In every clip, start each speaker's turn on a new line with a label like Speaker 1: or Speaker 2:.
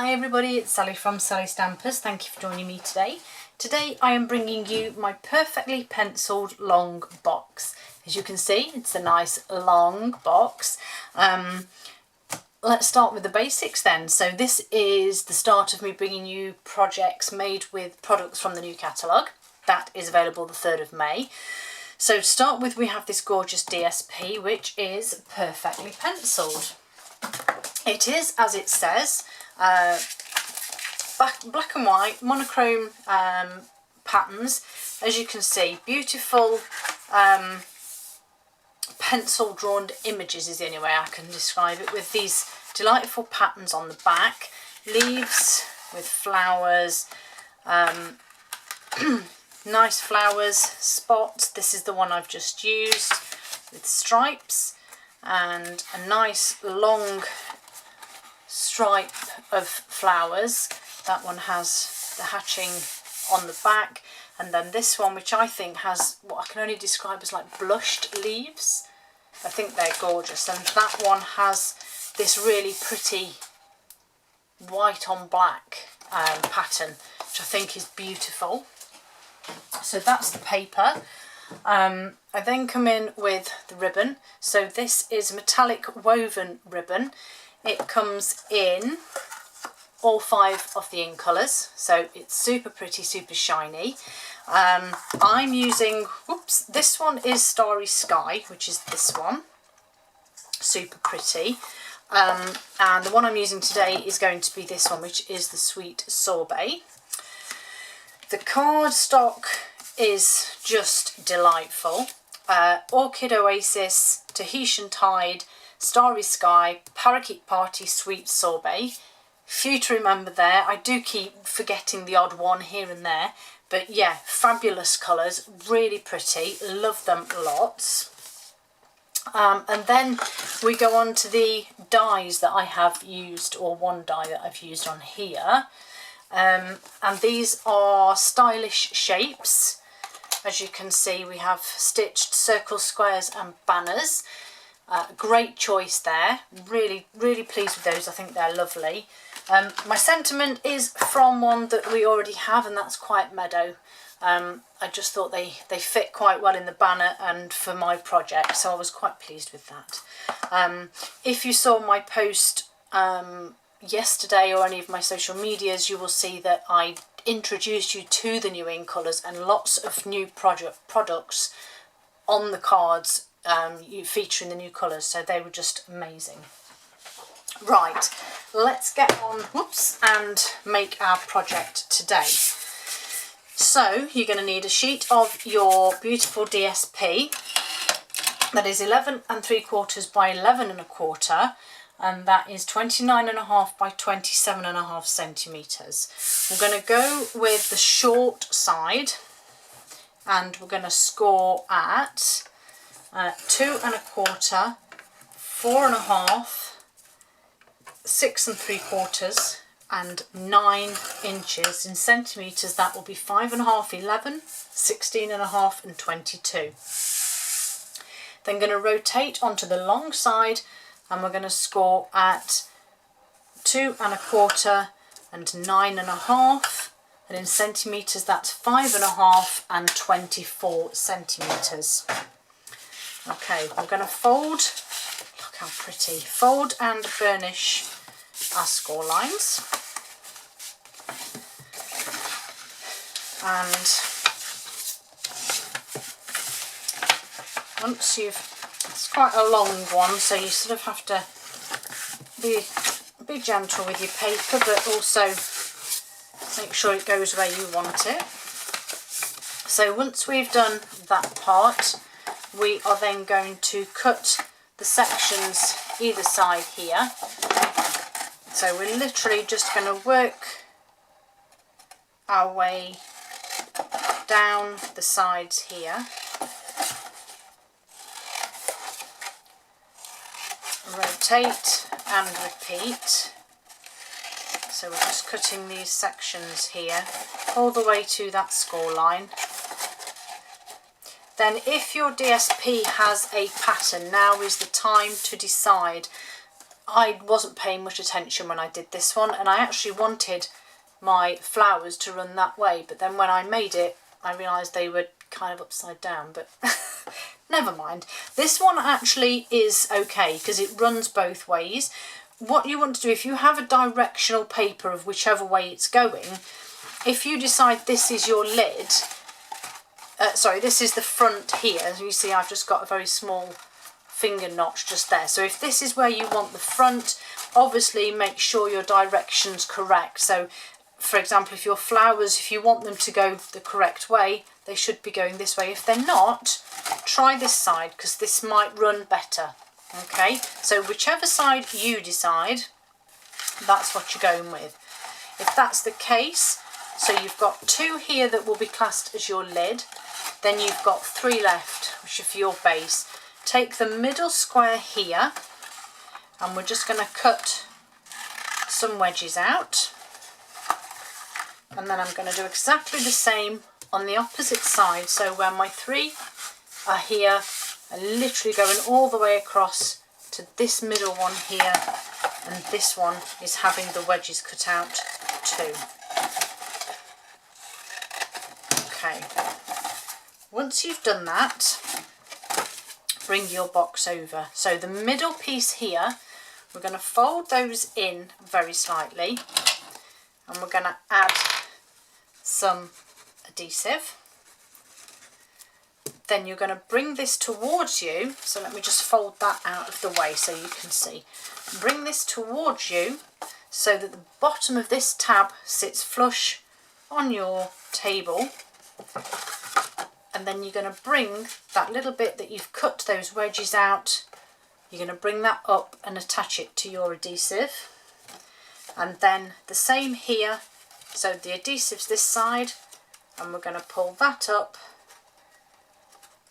Speaker 1: Hi everybody, it's Sally from Sallystampers. Thank you for joining me today. Today I am bringing you my perfectly penciled long box. As you can see, it's a nice long box. Let's start with the basics then. So this is the start of me bringing you projects made with products from the new catalogue. That is available the 3rd of May. So to start with, we have this gorgeous DSP, which is perfectly penciled. It is, as it says, black and white monochrome patterns. As you can see, beautiful pencil drawn images is the only way I can describe it, with these delightful patterns on the back, leaves with flowers, nice flowers, spots. This is the one I've just used with stripes and a nice long stripe of flowers. That one has the hatching on the back, and then this one, which I think has what I can only describe as like blushed leaves. I think they're gorgeous, and that one has this really pretty white on black pattern, which I think is beautiful. So that's the paper. I then come in with the ribbon. So this is metallic woven ribbon. It comes in all 5 of the in colours, so it's super pretty, super shiny. I'm using, this one is Starry Sky, which is this one, super pretty. And the one I'm using today is going to be this one, which is the Sweet Sorbet. The cardstock is just delightful. Orchid Oasis, Tahitian Tide, Starry Sky, Parakeet Party, Sweet Sorbet. Few to remember there. I do keep forgetting the odd one here and there. But yeah, fabulous colours, really pretty, love them lots. And then we go on to the dies that I have used, or one die that I've used on here. And these are stylish shapes. As you can see, we have stitched circles, squares and banners. Great choice there. Really, really pleased with those. I think they're lovely. My sentiment is from one that we already have, and that's Quiet Meadow. I just thought they fit quite well in the banner and for my project, so I was quite pleased with that. If you saw my post yesterday or any of my social medias, you will see that I introduced you to the new in colours and lots of new products on the cards featuring the new colours, so they were just amazing. Right, let's get on and make our project today. So you're going to need a sheet of your beautiful DSP that is 11 3/4 by 11 1/4, and that is 29.5 by 27.5 centimetres. We're going to go with the short side, and we're going to score at 2 1/4, 4 1/2, 6 3/4 and 9 inches. In centimetres, that will be 5 1/2, 11, 16 1/2 and 22. Then going to rotate onto the long side, and we're going to score at 2 1/4 and 9 1/2, and in centimetres that's 5 1/2 and 24 centimetres. Okay, we're going to fold, look how pretty, fold and burnish our score lines. And once it's quite a long one, so you sort of have to be gentle with your paper, but also make sure it goes where you want it. So once we've done that part, we are then going to cut the sections either side here. So we're literally just going to work our way down the sides here. Rotate and repeat. So we're just cutting these sections here all the way to that score line. Then if your DSP has a pattern, now is the time to decide I wasn't paying much attention when I did this one, and I actually wanted my flowers to run that way, but then when I made it I realised they were kind of upside down, but never mind. This one actually is okay because it runs both ways. What you want to do, if you have a directional paper of whichever way it's going, if you decide this is your lid, sorry, this is the front here, as you see I've just got a very small finger notch just there. So if this is where you want the front, obviously make sure your direction's correct. So for example, if your flowers, if you want them to go the correct way, they should be going this way. If they're not, try this side because this might run better. Okay, so whichever side you decide, that's what you're going with. If that's the case, so you've got 2 here that will be classed as your lid, then you've got 3 left, which are for your base. Take the middle square here, and we're just going to cut some wedges out. And then I'm going to do exactly the same on the opposite side. So where my 3 are here, I'm literally going all the way across to this middle one here, and this one is having the wedges cut out too. Okay, once you've done that, bring your box over. So the middle piece here, we're going to fold those in very slightly, and we're going to add some adhesive. Then you're going to bring this towards you, so let me just fold that out of the way so you can see. Bring this towards you so that the bottom of this tab sits flush on your table, and then you're going to bring that little bit that you've cut those wedges out, you're going to bring that up and attach it to your adhesive. And then the same here, so the adhesive's this side, and we're going to pull that up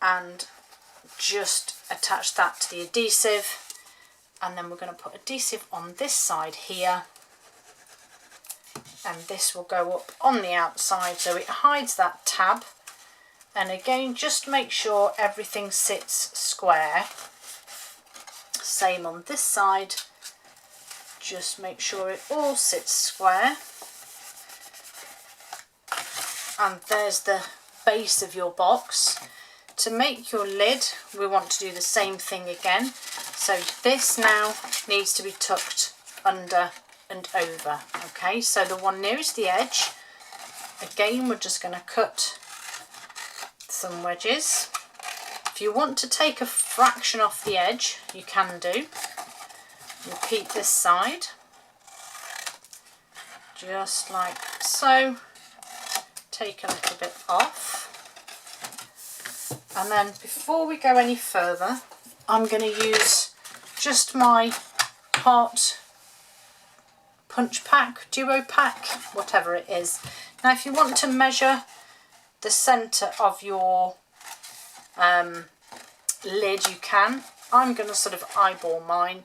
Speaker 1: and just attach that to the adhesive, and then we're going to put adhesive on this side here, and this will go up on the outside so it hides that tab. And again, just make sure everything sits square. Same on this side, just make sure it all sits square. And there's the base of your box. To make your lid, we want to do the same thing again. So this now needs to be tucked under and over. Okay, so the one nearest the edge, again, we're just going to cut some wedges. If you want to take a fraction off the edge, you can do. Repeat this side, just like so. Take a little bit off. And then before we go any further, I'm going to use just my heart punch pack, duo pack, whatever it is. Now if you want to measure the centre of your lid, you can. I'm going to sort of eyeball mine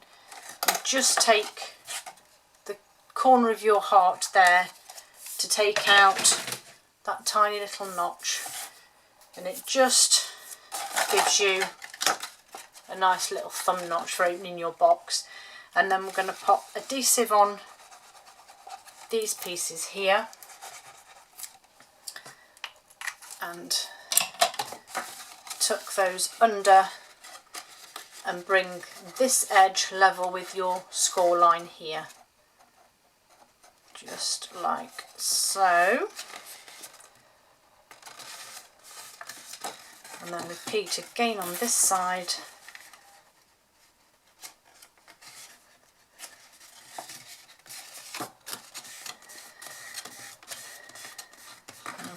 Speaker 1: and just take the corner of your heart there to take out that tiny little notch, and it just gives you a nice little thumb notch for opening your box. And then we're going to pop adhesive on these pieces here and tuck those under and bring this edge level with your score line here, just like so. And then repeat again on this side.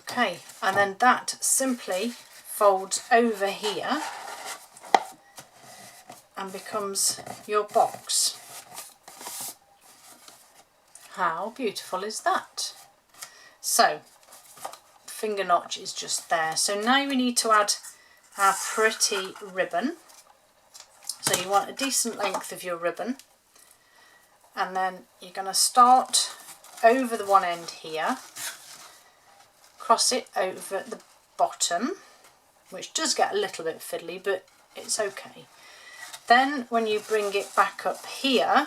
Speaker 1: Okay, and then that simply folds over here and becomes your box. How beautiful is that? So, finger notch is just there. So now we need to add our pretty ribbon. So you want a decent length of your ribbon, and then you're going to start over the one end here, cross it over the bottom, which does get a little bit fiddly, but it's okay. Then when you bring it back up here,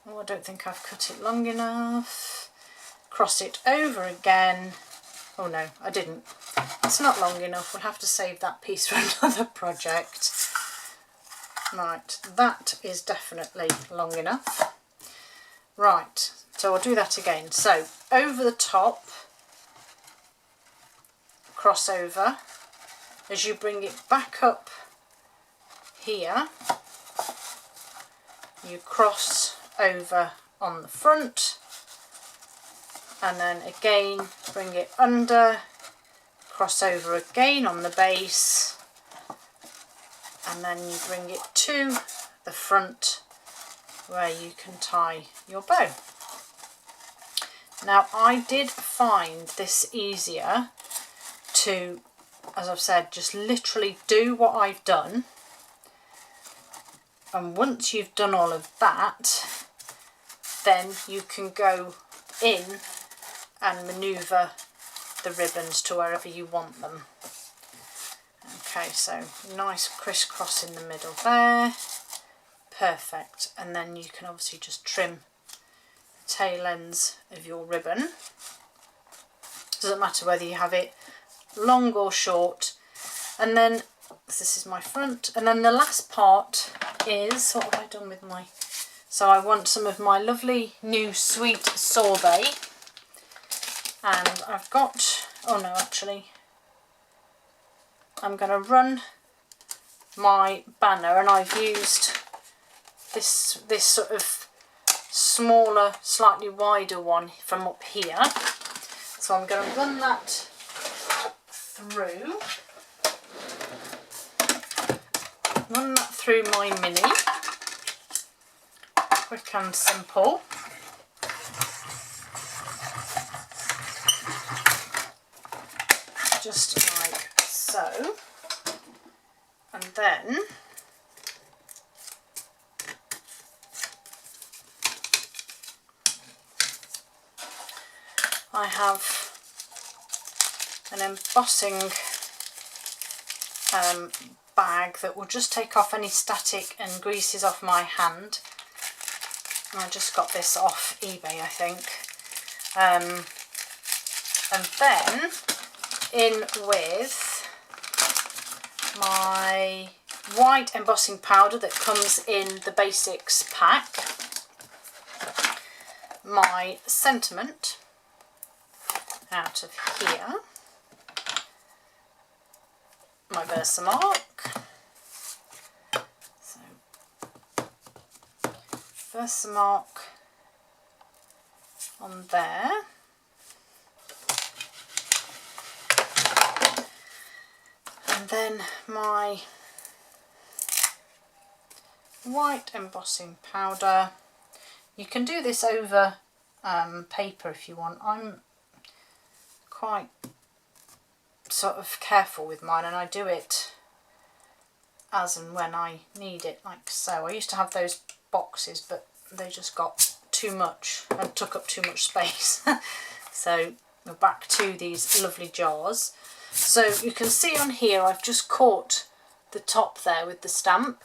Speaker 1: Oh, I don't think I've cut it long enough. Cross it over again. Oh no, I didn't. It's not long enough. We'll have to save that piece for another project. Right, that is definitely long enough. Right, so I'll do that again. So over the top, cross over. As you bring it back up here, you cross over on the front, and then again bring it under, cross over again on the base, and then you bring it to the front where you can tie your bow. Now I did find this easier to, as I've said, just literally do what I've done, and once you've done all of that, then you can go in and manoeuvre the ribbons to wherever you want them. Okay, so nice crisscross in the middle there, perfect. And then you can obviously just trim the tail ends of your ribbon. Doesn't matter whether you have it long or short. And then this is my front, and then the last part is, what have I done with my, so I want some of my lovely new sweet sorbet, and I've got, oh no, actually I'm going to run my banner, and I've used this sort of smaller, slightly wider one from up here, so I'm going to run that through. Run that through my mini, quick and simple. Just like so. And then I have an embossing bag that will just take off any static and greases off my hand. And I just got this off eBay, I think. And then in with my white embossing powder that comes in the basics pack, my sentiment out of here, my Versamark, so Versamark on there, and then my white embossing powder. You can do this over paper if you want. I'm quite sort of careful with mine, and I do it as and when I need it, like so. I used to have those boxes, but they just got too much and took up too much space. So we're back to these lovely jars. So you can see on here I've just caught the top there with the stamp.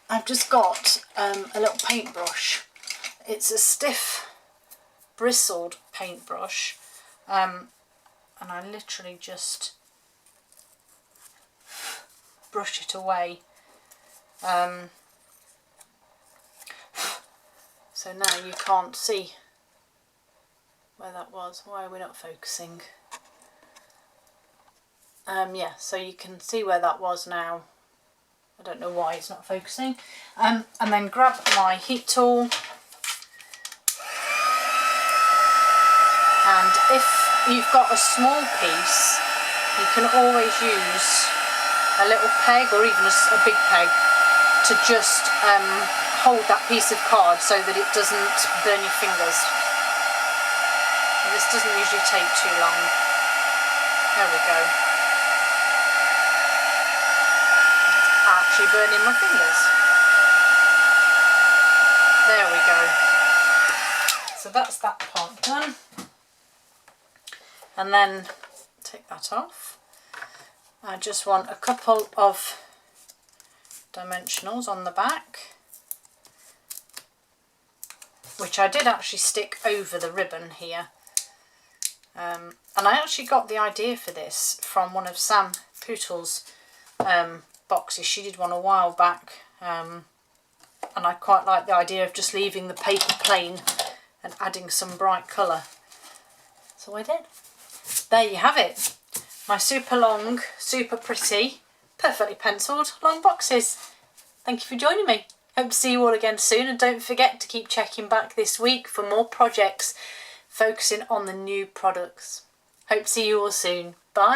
Speaker 1: I've just got a little paintbrush. It's a stiff bristled paintbrush, and I literally just brush it away. So now you can't see where that was. Why are we not focusing? Yeah, so you can see where that was now. I don't know why it's not focusing. And then grab my heat tool, and if you've got a small piece, you can always use a little peg or even a big peg to just hold that piece of card so that it doesn't burn your fingers. And this doesn't usually take too long. There we go. It's actually burning my fingers. There we go. So that's that part done. And then take that off. I just want a couple of dimensionals on the back. which I did actually stick over the ribbon here. And I actually got the idea for this from one of Sam Pootle's boxes. She did one a while back, and I quite like the idea of just leaving the paper plain and adding some bright colour. So I did. There you have it. My super long, super pretty, perfectly pencilled long boxes. Thank you for joining me. Hope to see you all again soon, and don't forget to keep checking back this week for more projects focusing on the new products. Hope to see you all soon.